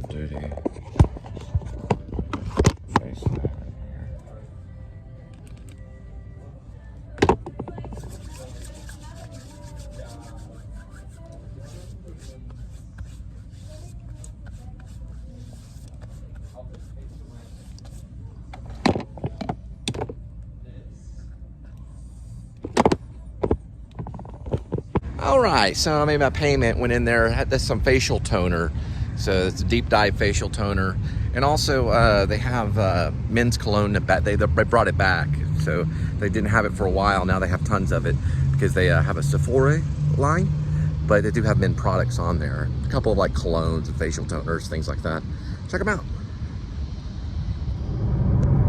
Dirty face. All right, so I made my payment, went in there, had this some facial toner. So it's a deep dive facial toner. And also they have men's cologne. They brought it back. So they didn't have it for a while. Now they have tons of it because they have a Sephora line. But they do have men products on there. A couple of like colognes and facial toners, things like that. Check them out.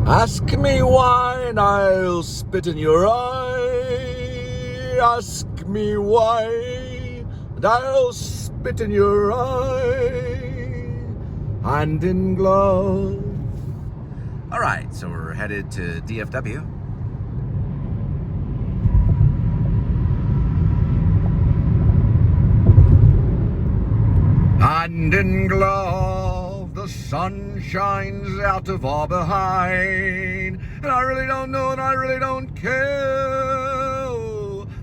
Ask me why and I'll spit in your eye. Ask me why and I'll spit in your eye. Hand in glove. All right, so we're headed to DFW. Hand in glove, the sun shines out of our behind. And I really don't know and I really don't care.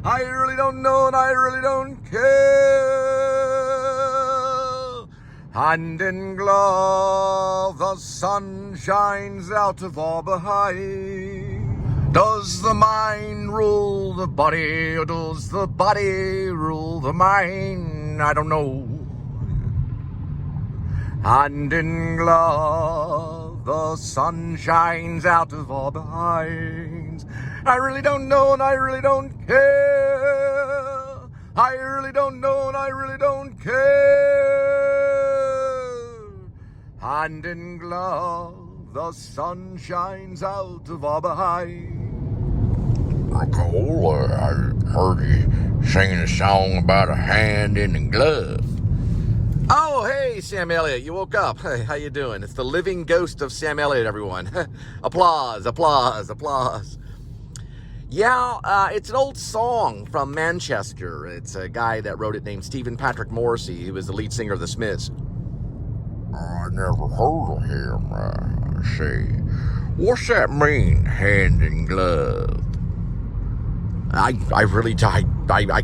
I really don't know and I really don't care. Hand in glove, the sun shines out of our behind. Does the mind rule the body, or does the body rule the mind? I don't know. Hand in glove, the sun shines out of our behinds. I really don't know and I really don't care. I really don't know and I really don't care. Hand in glove, the sun shines out of our behind. Cole, I heard you singing a song about a hand in the glove. Oh, hey, Sam Elliott, you woke up. Hey, how you doing? It's the living ghost of Sam Elliott, everyone. Applause, applause, applause. Yeah, it's an old song from Manchester. It's a guy that wrote it named Stephen Patrick Morrissey. He was the lead singer of the Smiths. I never heard of him. See, what's that mean, hand in glove? I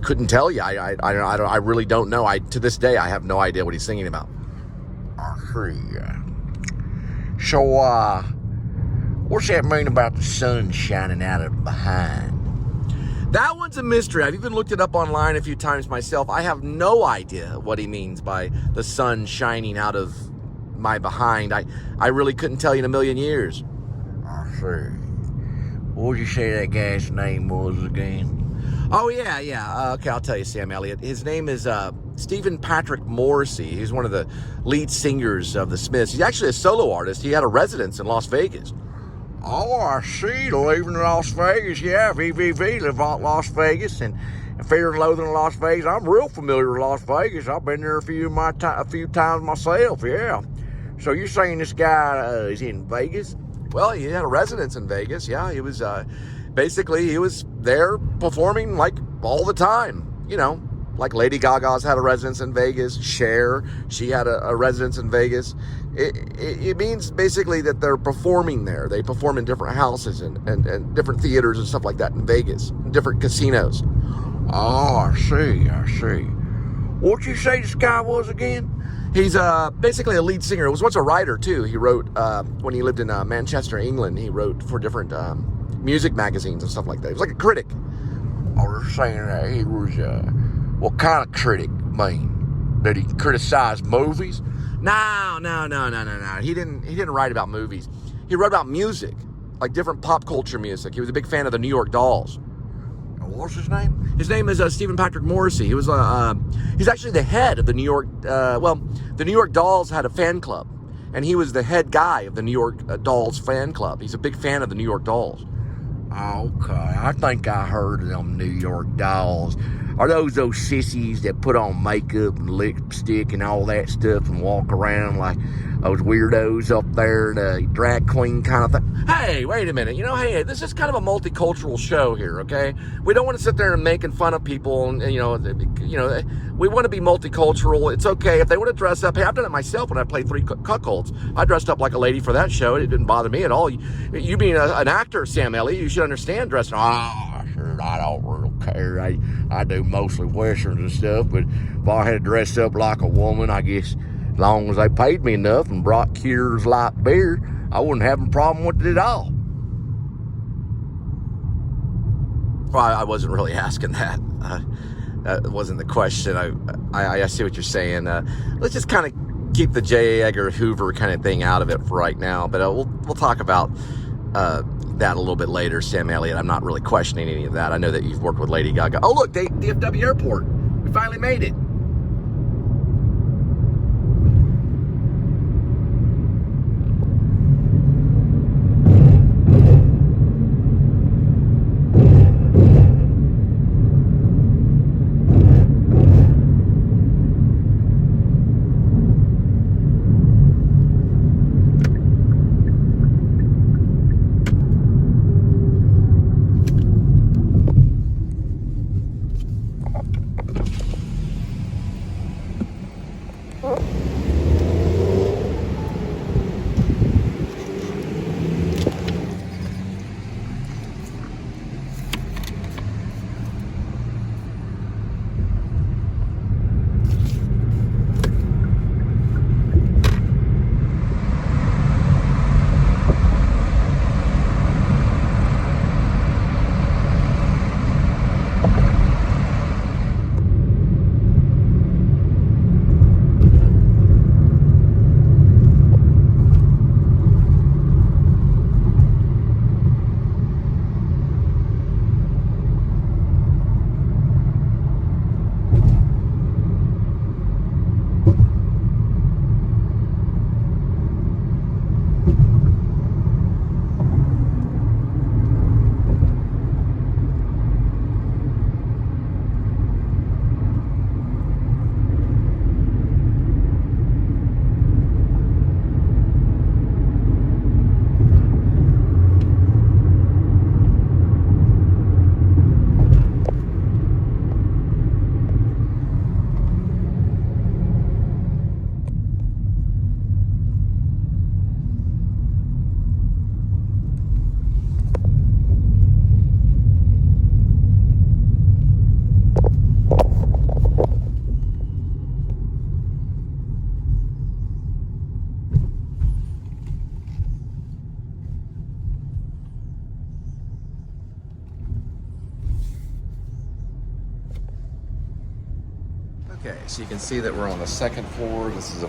couldn't tell you. I really don't know. To this day, I have no idea what he's singing about. I see. So, what's that mean about the sun shining out of behind? That one's a mystery. I've even looked it up online a few times myself. I have no idea what he means by the sun shining out of my behind. I really couldn't tell you in a million years. I see. What would you say that guy's name was again? Oh, yeah. Okay, I'll tell you, Sam Elliott. His name is Stephen Patrick Morrissey. He's one of the lead singers of the Smiths. He's actually a solo artist. He had a residence in Las Vegas. Oh, I see. Living in Las Vegas. Yeah, VVV live out Las Vegas and Fear and Loathing in Las Vegas. I'm real familiar with Las Vegas. I've been there a few times myself, yeah. So you're saying this guy is in Vegas? Well, he had a residence in Vegas. Yeah, he was basically he was there performing like all the time. You know, like Lady Gaga's had a residence in Vegas. Cher, she had a residence in Vegas. It means basically that they're performing there. They perform in different houses and different theaters and stuff like that in Vegas, different casinos. Oh, I see. What'd you say this guy was again? He's basically a lead singer. He was once a writer, too. He wrote, when he lived in Manchester, England, he wrote for different music magazines and stuff like that. He was like a critic. I was saying that he was, what kind of critic, man? Did he criticize movies? No. He didn't write about movies. He wrote about music, like different pop culture music. He was a big fan of the New York Dolls. What's his name? His name is Stephen Patrick Morrissey. He was he's actually the head of the New York. The New York Dolls had a fan club, and he was the head guy of the New York Dolls fan club. He's a big fan of the New York Dolls. Okay, I think I heard of them New York Dolls. Are those sissies that put on makeup and lipstick and all that stuff and walk around like those weirdos up there, the drag queen kind of thing? Hey, wait a minute. Hey, this is kind of a multicultural show here, okay? We don't want to sit there and making fun of people, and we want to be multicultural. It's okay if they want to dress up. Hey, I've done it myself when I played Three Cuckolds. I dressed up like a lady for that show. It didn't bother me at all. You being an actor, Sam Elliott, you should understand dressing. Sure, I don't really care. I do mostly westerns and stuff, but if I had to dress up like a woman, I guess as long as they paid me enough and brought Coors Light beer, I wouldn't have a problem with it at all. Well, I wasn't really asking that. That wasn't the question. I see what you're saying. Let's just kind of keep the J. Edgar Hoover kind of thing out of it for right now, but we'll talk about that a little bit later, Sam Elliott. I'm not really questioning any of that. I know that you've worked with Lady Gaga. Oh, look, DFW Airport. We finally made it. Okay, so you can see that we're on the second floor. This is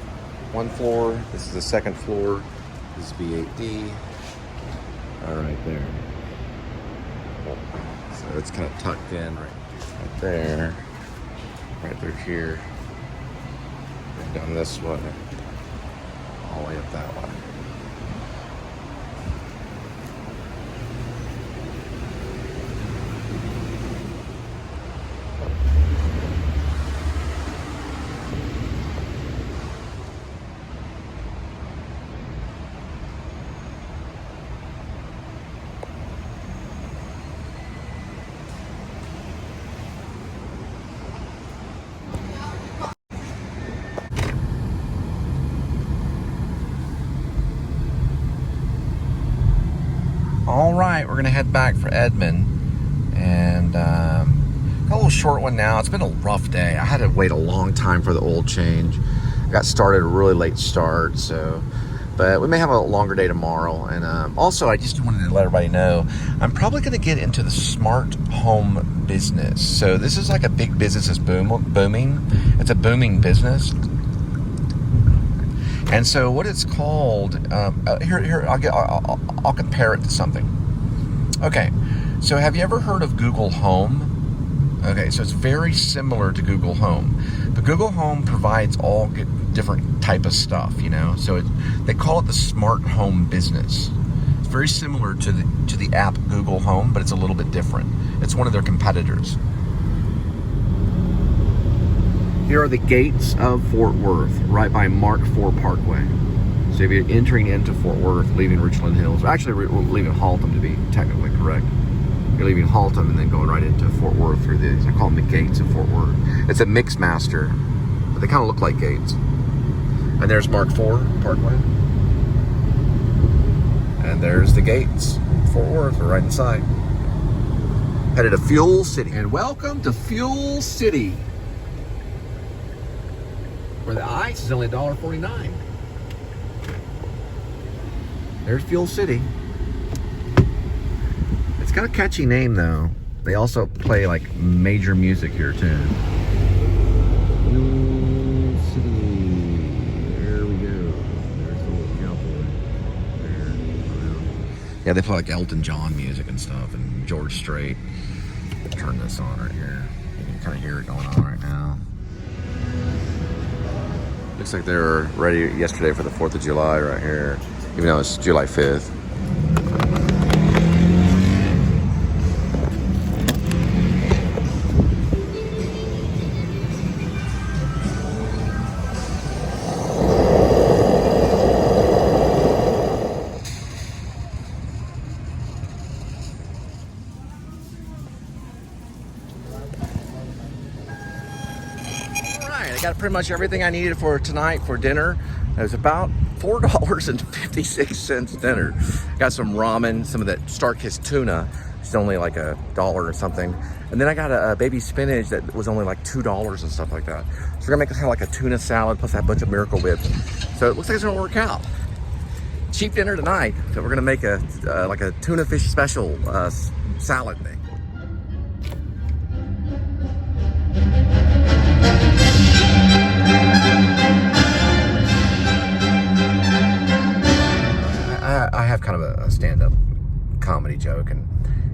one floor. This is the second floor. This is B8D. All right there. So it's kind of tucked in right there. Right through here. And down this way. All the way up that way. All right, we're gonna head back for Edmond, and got a little short one now. It's been a rough day. I had to wait a long time for the oil change. I got started a really late start, but we may have a longer day tomorrow. And also, I just wanted to let everybody know, I'm probably gonna get into the smart home business. So this is like a big business that's booming. It's a booming business. And so what it's called, here I'll compare it to something. Okay, so have you ever heard of Google Home? Okay, so it's very similar to Google Home. But Google Home provides all different type of stuff, So they call it the smart home business. It's very similar to the app Google Home, but it's a little bit different. It's one of their competitors. Here are the gates of Fort Worth, right by Mark IV Parkway. So if you're entering into Fort Worth, leaving Richland Hills, or actually leaving Haltom to be technically correct. You're leaving Haltom and then going right into Fort Worth through these. I call them the gates of Fort Worth. It's a mix master, but they kind of look like gates. And there's Mark IV Parkway. And there's the gates. Fort Worth, we're right inside. Headed to Fuel City. And welcome to Fuel City, where the ice is only $1.49. There's Fuel City. It's got a catchy name though. They also play like major music here too. Fuel City. There we go. There's the little cowboy. There. Yeah, they play like Elton John music and stuff, and George Strait. Turn this on right here. You can kind of hear it going on right now. Looks like they were ready yesterday for the 4th of July right here, even though it's July 5th. Got pretty much everything I needed for tonight for dinner. It was about $4.56 dinner. Got some ramen, some of that Star-Kissed tuna. It's only like $1 or something. And then I got a baby spinach that was only like $2 and stuff like that. So we're gonna make kind of like a tuna salad plus a bunch of Miracle Whips. So it looks like it's gonna work out. Cheap dinner tonight. So we're gonna make a like a tuna fish special salad thing. I have kind of a stand-up comedy joke, and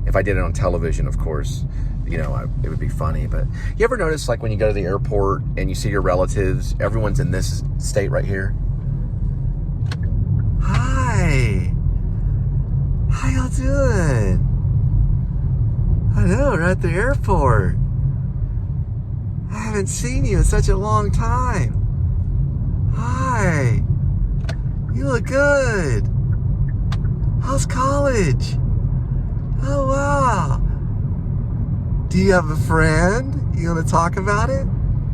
if I did it on television, of course, you know, it would be funny. But you ever notice, like, when you go to the airport and you see your relatives, everyone's in this state right here? Hi, how y'all doing? I know, we're at the airport. I haven't seen you in such a long time. Hi, you look good. How's college? Oh, wow. Do you have a friend? You want to talk about it?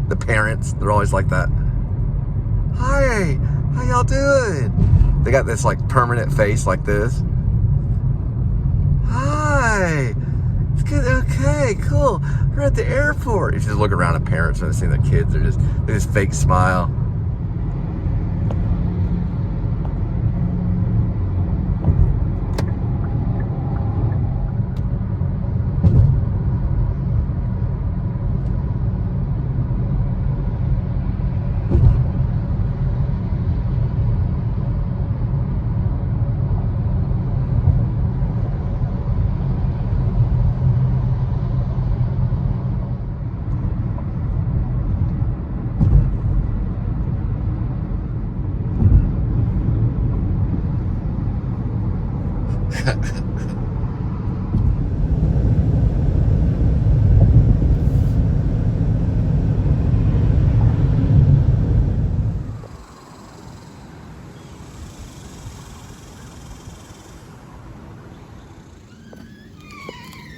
The parents, they're always like that. Hi, how y'all doing? They got this like permanent face like this. Hi, it's good. Okay, cool. We're at the airport. You just look around at parents and see the kids. They just fake smile.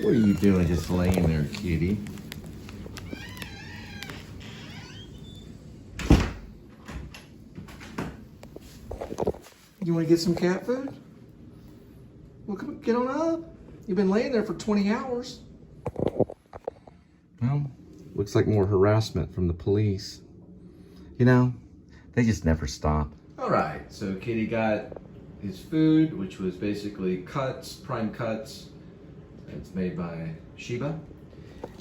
What are you doing just laying there, kitty? You want to get some cat food? Well, come on, get on up. You've been laying there for 20 hours. Well, looks like more harassment from the police. You know, they just never stop. All right, so Kitty got his food, which was basically cuts, prime cuts. It's made by Sheba.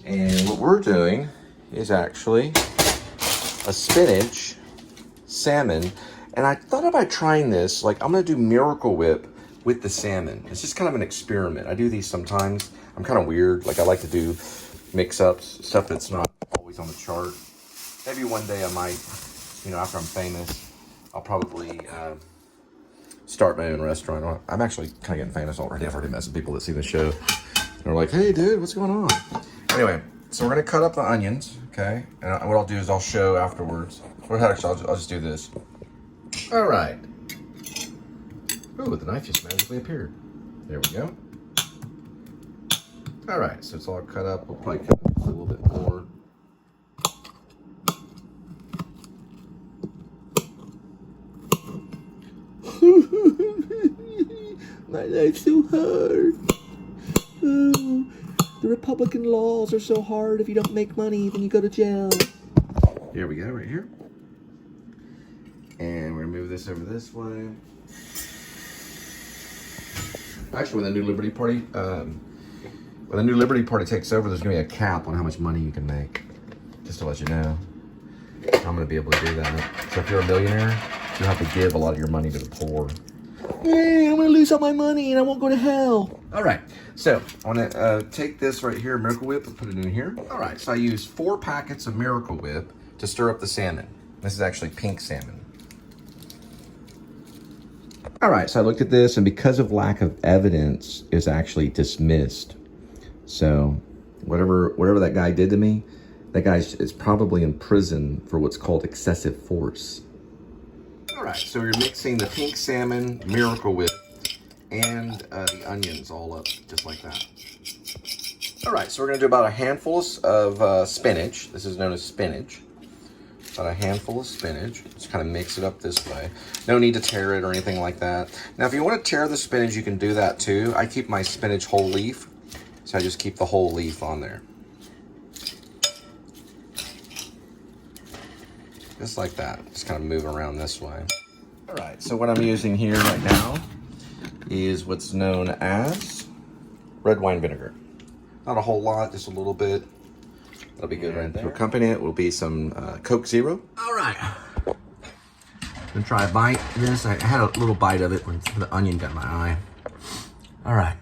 And what we're doing is actually a spinach salmon. And I thought about trying this, like I'm gonna do Miracle Whip with the salmon. It's just kind of an experiment. I do these sometimes. I'm kind of weird. Like I like to do mix-ups, stuff that's not always on the chart. Maybe one day I might, you know, after I'm famous, I'll probably start my own restaurant. I'm actually kind of getting famous already. I've already met some people that see the show. They're like, hey dude, what's going on? Anyway, so we're gonna cut up the onions, Okay, and what I'll do is I'll show afterwards. Or actually, I'll just do this. All right. Oh, the knife just magically appeared. There we go. All right, so it's all cut up. We'll probably cut up a little bit more. My life's so hard. Oh, the Republican laws are so hard. If you don't make money, then you go to jail. Here we go, right here. And we're gonna move this over this way. Actually, when the New Liberty Party takes over, there's gonna be a cap on how much money you can make. Just to let you know. I'm gonna be able to do that. So if you're a millionaire, you have to give a lot of your money to the poor. Hey, I'm gonna lose all my money and I won't go to hell. All right, so I wanna take this right here, Miracle Whip, and put it in here. All right, so I use 4 packets of Miracle Whip to stir up the salmon. This is actually pink salmon. All right, so I looked at this, and because of lack of evidence, it's actually dismissed. So whatever that guy did to me, that guy is probably in prison for what's called excessive force. All right, so you're mixing the pink salmon, Miracle Whip, and the onions all up, just like that. All right, so we're gonna do about a handful of spinach. This is known as spinach. About a handful of spinach. Just kind of mix it up this way. No need to tear it or anything like that. Now, if you want to tear the spinach, you can do that too. I keep my spinach whole leaf, so I just keep the whole leaf on there. Just like that. Just kind of move around this way. All right, so what I'm using here right now is what's known as red wine vinegar. Not a whole lot, just a little bit. That'll be good right there. To accompany it will be some Coke Zero. All right. I'm gonna try a bite of this. I had a little bite of it when the onion got in my eye. All right.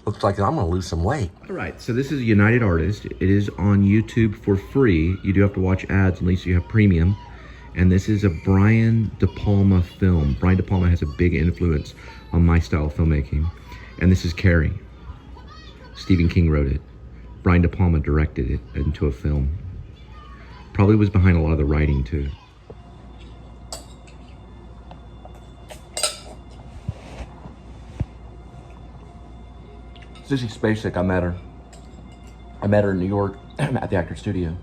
Looks like I'm gonna lose some weight. All right, so this is a United Artist. It is on YouTube for free. You do have to watch ads unless you have premium. And this is a Brian De Palma film. Brian De Palma has a big influence on my style of filmmaking. And this is Carrie. Stephen King wrote it. Brian De Palma directed it into a film. Probably was behind a lot of the writing too. Sissy Spacek, I met her. I met her in New York at the Actors Studio.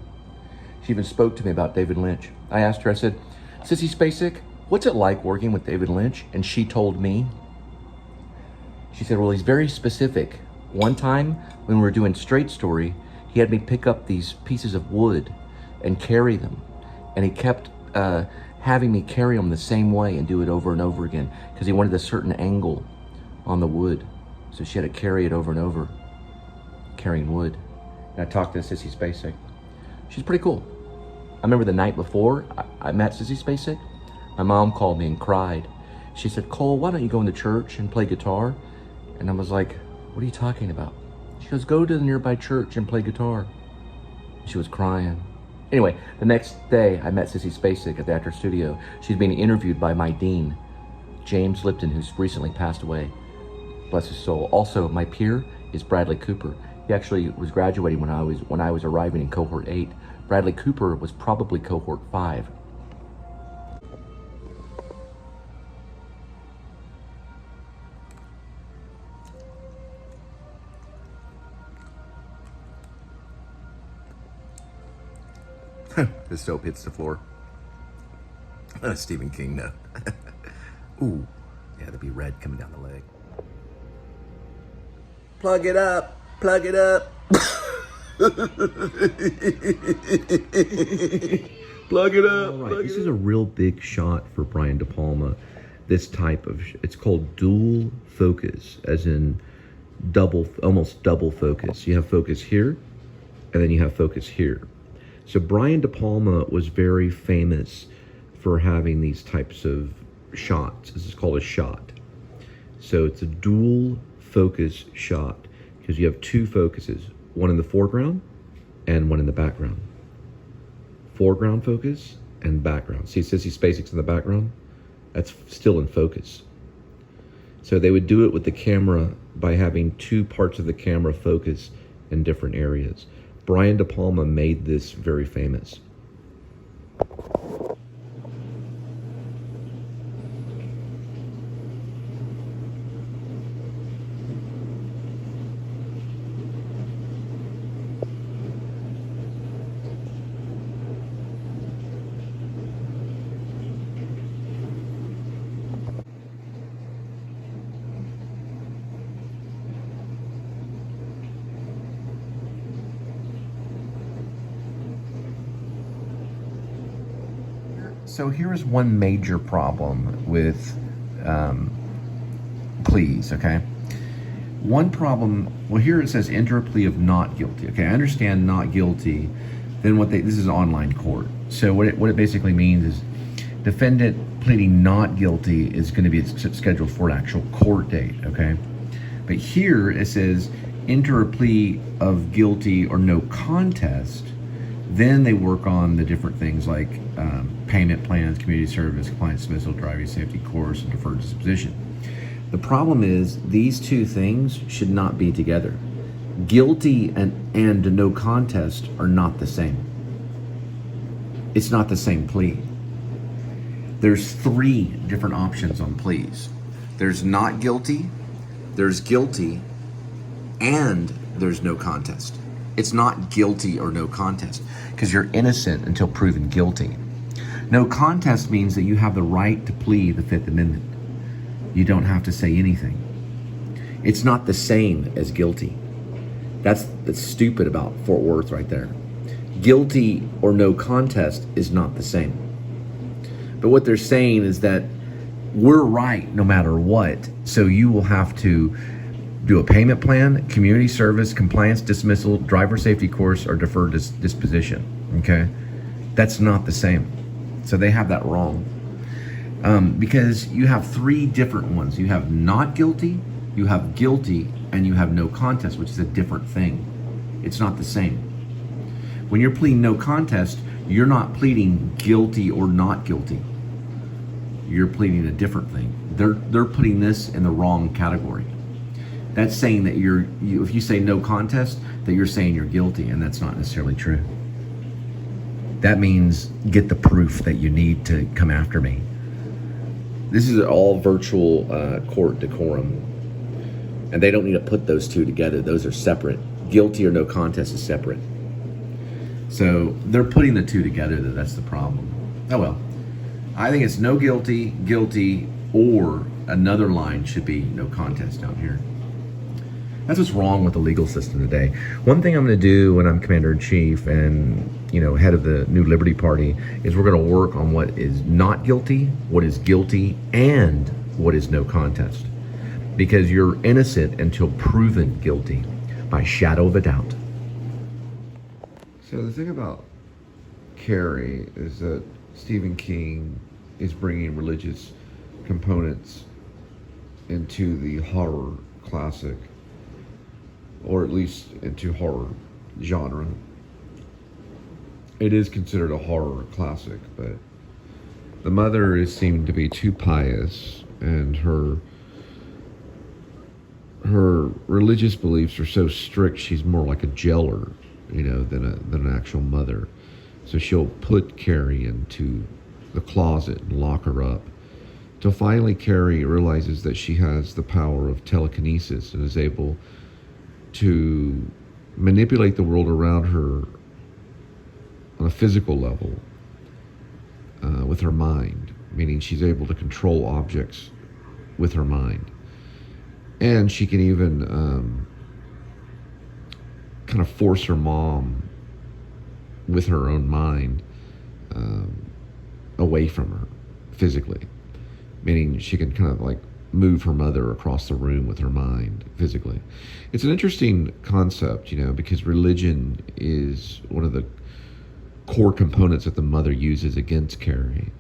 She even spoke to me about David Lynch. I asked her, I said, Sissy Spacek, what's it like working with David Lynch? And she told me. She said, well, he's very specific. One time when we were doing Straight Story, he had me pick up these pieces of wood and carry them. And he kept having me carry them the same way and do it over and over again because he wanted a certain angle on the wood. So she had to carry it over and over, carrying wood. And I talked to Sissy Spacek. She's pretty cool. I remember the night before I met Sissy Spacek, my mom called me and cried. She said, Cole, why don't you go into church and play guitar? And I was like, what are you talking about? She goes, go to the nearby church and play guitar. She was crying. Anyway, the next day I met Sissy Spacek at the Actors Studio. She's being interviewed by my dean, James Lipton, who's recently passed away. Bless his soul. Also, my peer is Bradley Cooper. He actually was graduating when I was arriving in cohort 8. Bradley Cooper was probably cohort 5. The soap hits the floor. Stephen King, no. Ooh, yeah, there'd be red coming down the leg. Plug it up, plug it up. Plug it up. All right, this is a real big shot for Brian De Palma. This type of, it's called dual focus, as in almost double focus. You have focus here, and then you have focus here. So Brian De Palma was very famous for having these types of shots. This is called a shot. So it's a dual focus shot because you have 2 focuses, one in the foreground and one in the background. Foreground focus and background. See Sissy Spacek's in the background? That's still in focus. So they would do it with the camera by having 2 parts of the camera focus in different areas. Brian De Palma made this very famous. So here's one major problem with pleas, okay? One problem, well, here it says enter a plea of not guilty. Okay, I understand not guilty. Then this is online court. So what it basically means is defendant pleading not guilty is going to be scheduled for an actual court date, okay? But here it says enter a plea of guilty or no contest. Then they work on the different things like payment plans, community service, compliance dismissal, driving safety course, and deferred disposition. The problem is these two things should not be together. Guilty and no contest are not the same. It's not the same plea. There's 3 different options on pleas. There's not guilty, there's guilty, and there's no contest. It's not guilty or no contest because you're innocent until proven guilty. No contest means that you have the right to plead the Fifth Amendment. You don't have to say anything. It's not the same as guilty. That's stupid about Fort Worth right there. Guilty or no contest is not the same. But what they're saying is that we're right no matter what, so you will have to do a payment plan, community service, compliance dismissal, driver safety course, or deferred disposition, okay? That's not the same. So they have that wrong. Because you have 3 different ones. You have not guilty, you have guilty, and you have no contest, which is a different thing. It's not the same. When you're pleading no contest, you're not pleading guilty or not guilty. You're pleading a different thing. They're putting this in the wrong category. That's saying that if you say no contest, that you're saying you're guilty, and that's not necessarily true. That means get the proof that you need to come after me. This is all virtual court decorum, and they don't need to put those two together. Those are separate. Guilty or no contest is separate. So they're putting the two together, though. That's the problem. Oh well. I think it's no guilty, guilty, or another line should be no contest down here. That's what's wrong with the legal system today. One thing I'm going to do when I'm commander-in-chief and head of the New Liberty Party is we're going to work on what is not guilty, what is guilty, and what is no contest. Because you're innocent until proven guilty by shadow of a doubt. So the thing about Carrie is that Stephen King is bringing religious components into the horror classic, or at least into horror genre. It is considered a horror classic, but the mother is seen to be too pious, and her religious beliefs are so strict. She's more like a jailer, than an actual mother. So she'll put Carrie into the closet and lock her up, till finally Carrie realizes that she has the power of telekinesis and is able to manipulate the world around her on a physical level with her mind, meaning she's able to control objects with her mind. And she can even kind of force her mom with her own mind away from her physically, meaning she can kind of like move her mother across the room with her mind physically. It's an interesting concept, because religion is one of the core components that the mother uses against Carrie,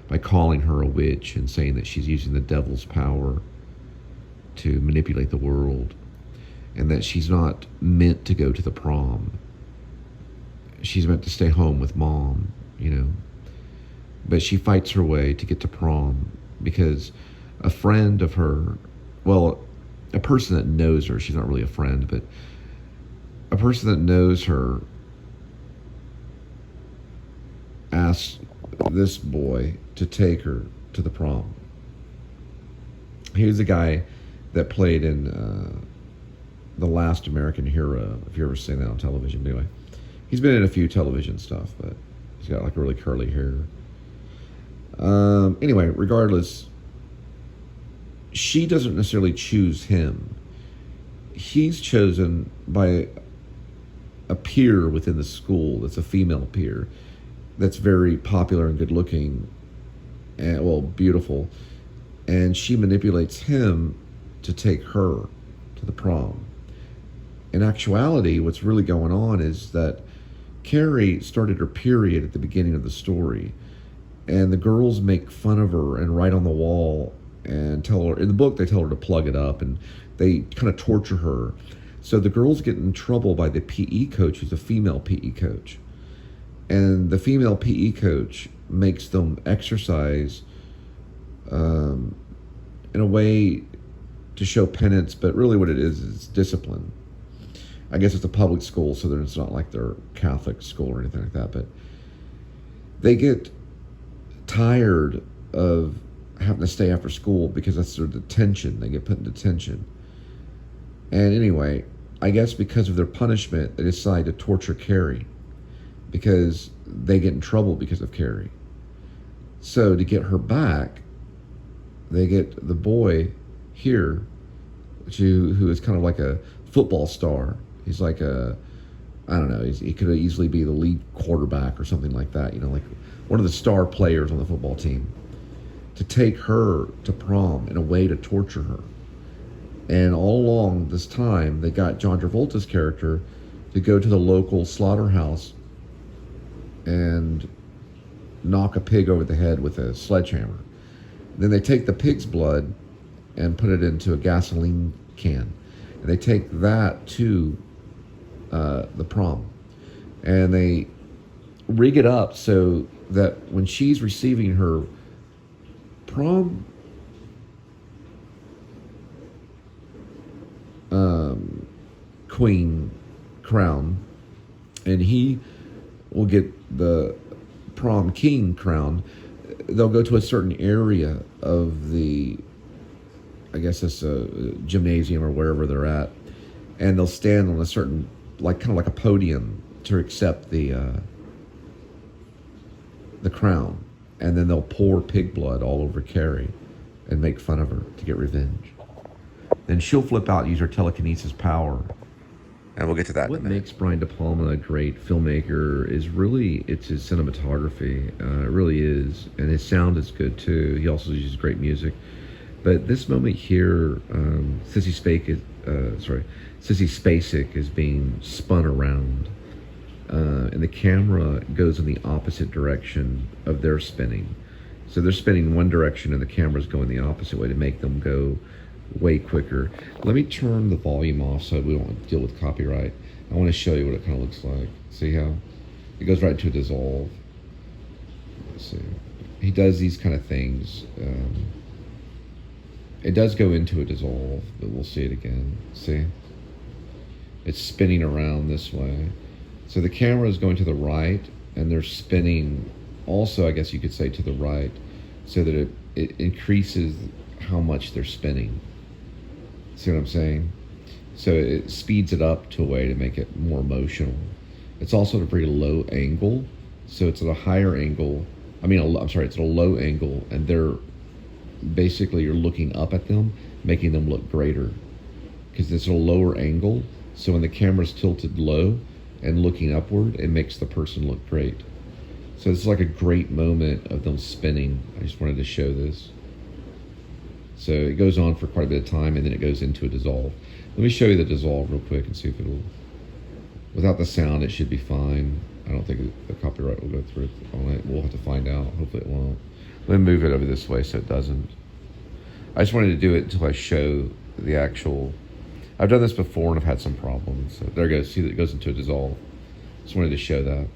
by calling her a witch and saying that she's using the devil's power to manipulate the world, and that she's not meant to go to the prom. She's meant to stay home with mom, but she fights her way to get to prom because a friend of her, well, a person that knows her, she's not really a friend, but a person that knows her asks this boy to take her to the prom. He's the guy that played in The Last American Hero, if you ever seen that on television. Anyway, he's been in a few television stuff, but he's got like really curly hair. Anyway, regardless, she doesn't necessarily choose him. He's chosen by a peer within the school that's a female peer that's very popular and good looking and, well, beautiful. And she manipulates him to take her to the prom. In actuality, what's really going on is that Carrie started her period at the beginning of the story, and the girls make fun of her and write on the wall and tell her, in the book they tell her to plug it up, and they kind of torture her. So the girls get in trouble by the PE coach, who's a female PE coach. And the female PE coach makes them exercise in a way to show penance, but really what it is discipline. I guess it's a public school, so it's not like they're Catholic school or anything like that, but they get tired of having to stay after school because that's their detention. They get put in detention. And anyway, I guess because of their punishment, they decide to torture Carrie because they get in trouble because of Carrie. So to get her back, they get the boy here, who is kind of like a football star. He's like I don't know, he could easily be the lead quarterback or something like that, like one of the star players on the football team, to take her to prom in a way to torture her. And all along this time, they got John Travolta's character to go to the local slaughterhouse and knock a pig over the head with a sledgehammer. Then they take the pig's blood and put it into a gasoline can. And they take that to the prom. And they rig it up so that when she's receiving her prom queen crown, and he will get the prom king crown, they'll go to a certain area of the, I guess it's a gymnasium or wherever they're at, and they'll stand on a certain, kind of like a podium to accept the crown, and then they'll pour pig blood all over Carrie and make fun of her to get revenge. Then she'll flip out and use her telekinesis power. And we'll get to that in a What minute. makes Brian De Palma a great filmmaker is really, it's his cinematography. It really is. And his sound is good too. He also uses great music. But this moment here, Sissy Spacek is being spun around. And the camera goes in the opposite direction of their spinning. So they're spinning one direction and the camera's going the opposite way to make them go way quicker. Let me turn the volume off so we don't deal with copyright. I want to show you what it kind of looks like. See how it goes right to a dissolve. Let's see. He does these kind of things. It does go into a dissolve, but we'll see it again. See? It's spinning around this way. So the camera is going to the right, and they're spinning also, I guess you could say, to the right, so that it increases how much they're spinning. See what I'm saying? So it speeds it up to a way to make it more emotional. It's also at a very low angle, so it's at a higher angle. It's at a low angle, and they're basically, you're looking up at them, making them look greater, because it's at a lower angle. So when the camera's tilted low and looking upward, it makes the person look great. So it's like a great moment of them spinning. I just wanted to show this. So it goes on for quite a bit of time, and then it goes into a dissolve. Let me show you the dissolve real quick and see if it'll, without the sound, it should be fine. I don't think the copyright will go through on it. We'll have to find out. Hopefully it won't. Let me move it over this way so it doesn't. I just wanted to do it until I show the actual, I've done this before and I've had some problems. So there it goes. See that it goes into a dissolve. Just wanted to show that.